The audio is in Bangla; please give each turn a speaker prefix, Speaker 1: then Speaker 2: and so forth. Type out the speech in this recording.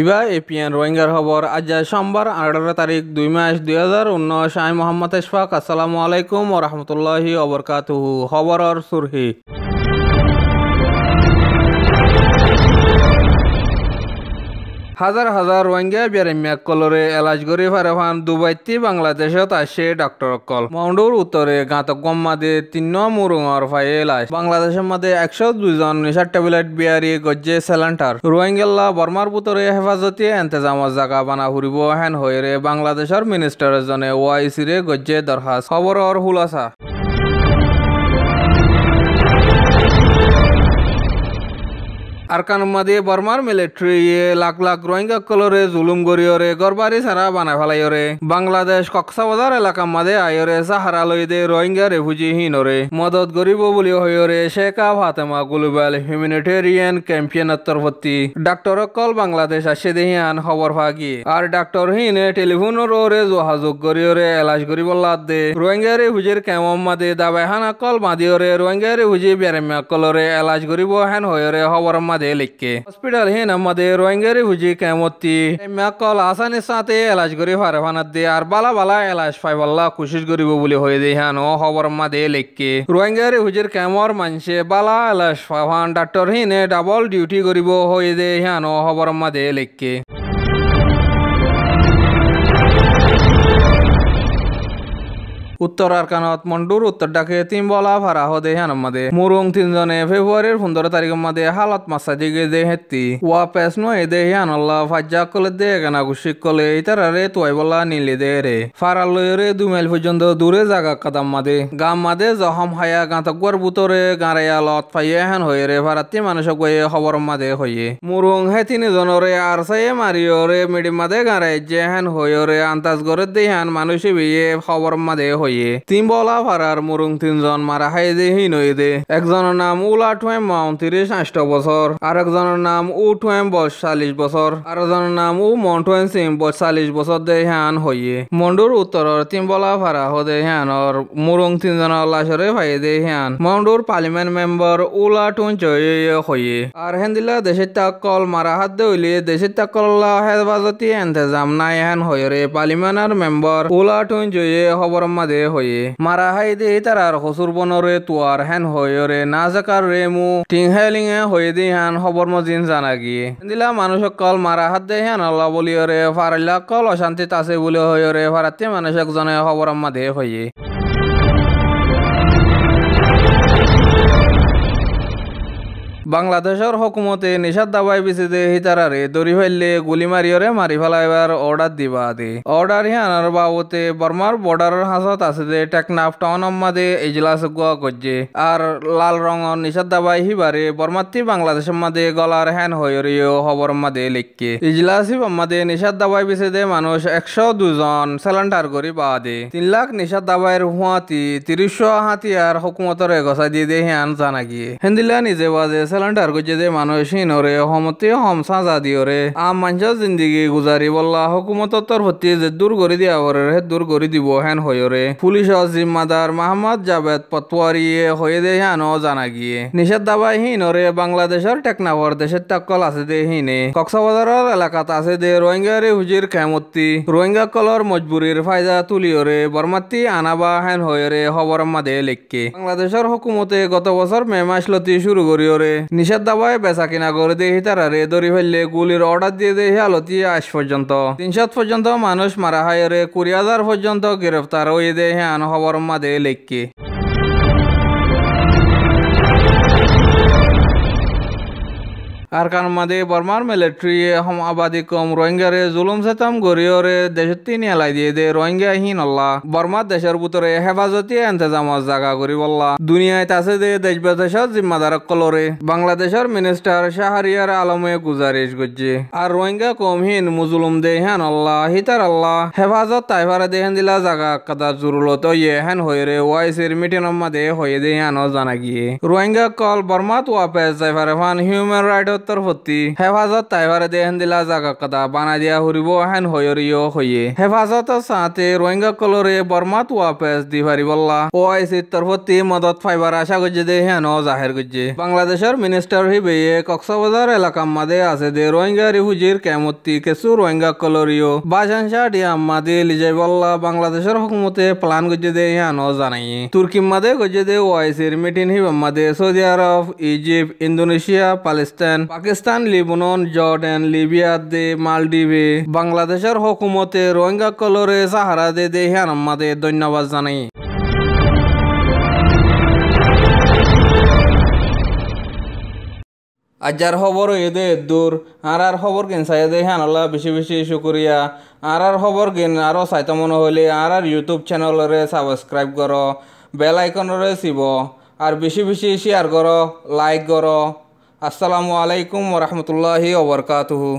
Speaker 1: ইবা এপিএন রোহিঙ্গার খবর আজ সোমবার 18 তারিখ 2 মাস 2019 আমি মোহাম্মদ ইশফাক। আসসালামু আলাইকুম ওয়া রাহমাতুল্লাহি ওয়া বারাকাতুহু। খবরর সুরহি হাজার হাজার রোহিঙ্গা বেরেমিয়া কলরে এলাজ গরি ফারেফান দুবাইতি বাংলাদেশত আসে ডক্টর কল মাউন্ডুর উত্তরে গাঁতকম মাদে 3 মুরুঙর ফাই এলাজ বাংলাদেশের মাদে 102 জন নিশার ট্যাবলেট বিয়ারি গজ্জে সেলেন্টার রোহিঙ্গাল্লা বর্মার বুতরে হেফাজতি এন্তেজামত জাগা বানা ফুরিব হেন হইরে বাংলাদেশের মিনিস্টার জনে ওআইসি রে গজ্জে দরখাস্ত। খবরর হুলাসা আরকানুমাদি বর্মার মিলিটারি লাখ লাখ রোহিঙ্গা কলরে জুলুম গরিয়রে গরবারি সারা বানায় ফেলাইরে বাংলাদেশ কক্সবাজার এলাকা মাদে আয়রে সাহারা লইদে রোহিঙ্গা রেফুজি হিনরে মদত গরিব বলি হইরে শেখা ফাতেমা গ্লোবাল হিউম্যানিটেরিয়ান ক্যাম্পিয়নের তরফতি ডাক্তার কল বাংলাদেশ আসে দেহিয়ান খবর ফাগি আর ডাক্তার হিনে টেলিফোনের ওরে যোগাযোগ গরিয়রে এলাজ গরিবল্লাদ দে রোহিঙ্গা রেফুজির কেমন মাদে দাবাইহানা কল মাদিয়রে রোহিঙ্গা রেফুজি বেরেমিয়া কলরে এলাজ গরিব হেন হইরে খবর दे लिखे हॉस्पिटल है नमदे रोहिंगा रिफ्यूजी कैमती कल आसानी साथे एलाज गरी फारेफानात दे और बाला बाला एलाज फाइबल्ला कोशिश गरीब बोली होय दे हानो खबर दे लिखे रोहिंगा रिफ्यूजिर कैमर मानसे बाला एलाज फाइफान डॉक्टर हिने डबल डिউটি गरीब होय दे हानो खबर दे लिखे উত্তর আরকানত মন্ডুর উত্তর ডাকে তিন বলা ভাড়া হদে হানমাদে মুরুং তিনজনে ফেব্রুয়ারির 15 তারিখের মাদে হালত মাসাজি গে দে হেতি ওয়া পেসনো এদে হানল্লা ফাজ্জা কলে দে গানা গুশিক কলে ইতারারে তোয়াই বলা নিলে দে রে ফারালয়রে 2 মাইল পর্যন্ত দূরে জায়গা কাদাম মাদে গাম মাদে জহম হায়া গাঁতকর বুতরে গাঁরাইয়া লত ফাইয়ে হেন হয়ে রে ভারাতি মানুষক গয়ে খবর মাদে হইয়ে মুরুং হে তিনজনরে আর সাইয়ে মারিয়রে মিডি মাদে গাঁরাই যে হেন হইরে আন্তাজ করে দে হান মানুষে বিয়ে খবর মাদে তিন বলা ফারার মুরুং তিনজন মারা খাই দে হিন দে একজনের নাম উলা টুয়েম 39 বছর আর একজনের নাম উ টুয়েম 40 বছর আর একজনের নাম উ মন্টুয়েন সিং 40 বছর দে হ্যান হইয়ে মন্ডুর উত্তরের তিন বলা ফারা হদে হ্যানর মুরুং তিনজনের লাশরে ভাই দে হ্যান মন্ডুর পার্লিমেন্ট মেম্বার উলা টুন জয়ে হইয়ে আর হেন্দিলা দেশের তাকল মারা হাত দে হইলে দেশের তাকল্লা হেফাজতি এন্তেজাম নাই হেন হইরে পার্লিমেন্টের মেম্বার উলা টুন জয়ে খবর মাদে হয়ে মারা হাই দে তারার হসুর বনরে তুয়ার হেন হয়ে না জাকার রে মু টিং হেলিংয়ে হয়ে দে হান খবর মজিন জানা গিয়ে দিলা মানুষ কল মারা হাত দে হেন আল্লাহ বলিয়রে ফারাইলা কল অশান্তিত আছে বলে হয়ে ফারাতে মানুষ একজনে খবর মাদে হয়ে বাংলাদেশের হকুমতে নিষাদ দাবাই বিচিতে হিতারারে দরি ফেললে গুলি মারিয়রে মারি ফেলাইবার অর্ডার দিবা দে অর্ডার হিয়ানার বাবতে বর্মার বর্ডারের হাসত আছে যে টেকনাফ টাউন মাদে ইজলাস গুয়া গজ্জে আর লাল রঙর নিষাদ দাবাই হিবারে বর্মাত্তি বাংলাদেশের মাদে গলার হ্যান হইরিও খবর মাদে লিখকে ইজলাসি মাদে নিষাদ দাবাই বিচিতে মানুষ 102 জন সেলেন্ডার করি বা দে 3 লাখ নিষাদ দাবাইয়ের হুয়াতি 30 হাতিয়ার হকুমতের এগসা দিয়ে দে হ্যান জানা গিয়ে হেন্দিলা নিজে বাজে সেলেন্ডার গজে দে মানুষ হিনরে হমতে হম সাজা দিওরে আম মানুষের জিন্দিগি গুজারি বললা হুকুমতের তরফতি যে দূর করে দিয়া ওরে হে দূর করে দিব হেন হইরে পুলিশের জিম্মাদার মোহাম্মদ জাভেদ পতওয়ারি হয়ে দে হেন জানা গিয়ে নিষেধ দাবাই হিনরে বাংলাদেশের টেকনাফর দেশের তাক্কল আছে দে হিনে কক্সবাজারের এলাকাত আছে দে রোহিঙ্গা রেফুজির খেমতি রোহিঙ্গা কলর মজবুরির ফায়দা তুলিওরে বর্মাত্তি আনাবা হেন হইরে খবর মাদে লিখকে বাংলাদেশের হুকুমতে গত বছর মে মাস লতি শুরু করিওরে নিষেধ দাবায় বেচা কিনা করে দিয়ে তারারে দরি ফেললে গুলির অর্ডার দিয়ে দিয়ে হালতি আজ পর্যন্ত 300 পর্যন্ত মানুষ মারা হায়রে 20,000 পর্যন্ত গ্রেফতার হয়ে দে হ্যান খবর মাদে লিখকে আর কারণ মাদে বর্মার মিলিটারি হম আবাদি কম রোহিঙ্গারে জুলুম সেতাম গরিয়রে দেশতি নিয়ালাই দিয়ে দে রোহিঙ্গা হিন আল্লাহ বর্মার দেশের ভিতরে হেফাজতি এন্তেজামত জাগা করি বললা দুনিয়ায় আছে দে দেশ বিদেশের জিম্মাদার কলরে বাংলাদেশের মিনিস্টার শাহরিয়ার আলমে গুজারিশ করছে আর রোহিঙ্গা কম হিন মুজুলুম দে হেন আল্লাহ হিতার আল্লাহ হেফাজত তাইফারে দেহেন দিলা জাগা কাদা জরুরত ইয়ে হেন হইরে ওয়াইসির মিটিং মাদে হয়ে দে হেন জানা গিয়ে রোহিঙ্গা কল বর্মাত ওয়াপেস তাইফারে ফান হিউম্যান রাইট তরফতি হেফাজত তাইবারে দেহেন দিলা জাগা কাদা বানা দিয়া হুরিব হেন হয়রিও হইয়ে হেফাজত সাথে রোহিঙ্গা কলরে বর্মাত ওয়াপেস দি পারিবল্লা ওআইসি তরফতি মদত ফাইবার আশা গজ্জে দে হেন জাহের গজ্জে বাংলাদেশের মিনিস্টার হিবে কক্সবাজার এলাকা মাদে আছে দে রোহিঙ্গা রিফুজির কেমতি কেসু রোহিঙ্গা কলরিও বাজানশা ডিয়া মাদে লিজাইবল্লা বাংলাদেশের হুকুমতে প্লান গজ্জে দে হেন জানাই তুর্কি মাদে গজ্জে দে ওআইসির মিটিং হিবে মাদে Saudi Arab Egypt Indonesia Pakistan Pakistan Lebanon Jordan Libya দে মালদ্বীপে বাংলাদেশের হুকুমতে রোহিঙ্গা কলরে সাহারা দে দে হেন মাদে ধন্যবাদ জানাই আজার খবর এদে দূর আর খবর কিন সাইদে হ্যান আল্লাহ বেশি বেশি শুক্রিয়া আর খবর কিন আরও চাইতে মনে হলে আর ইউটিউব চ্যানেলরে সাবস্ক্রাইব করো বেল আইকনরে চিব আর বেশি বেশি শেয়ার করো লাইক করো আসসালামু আলাইকুম ওরহমতুল্লাহি ওবরকাতুহু।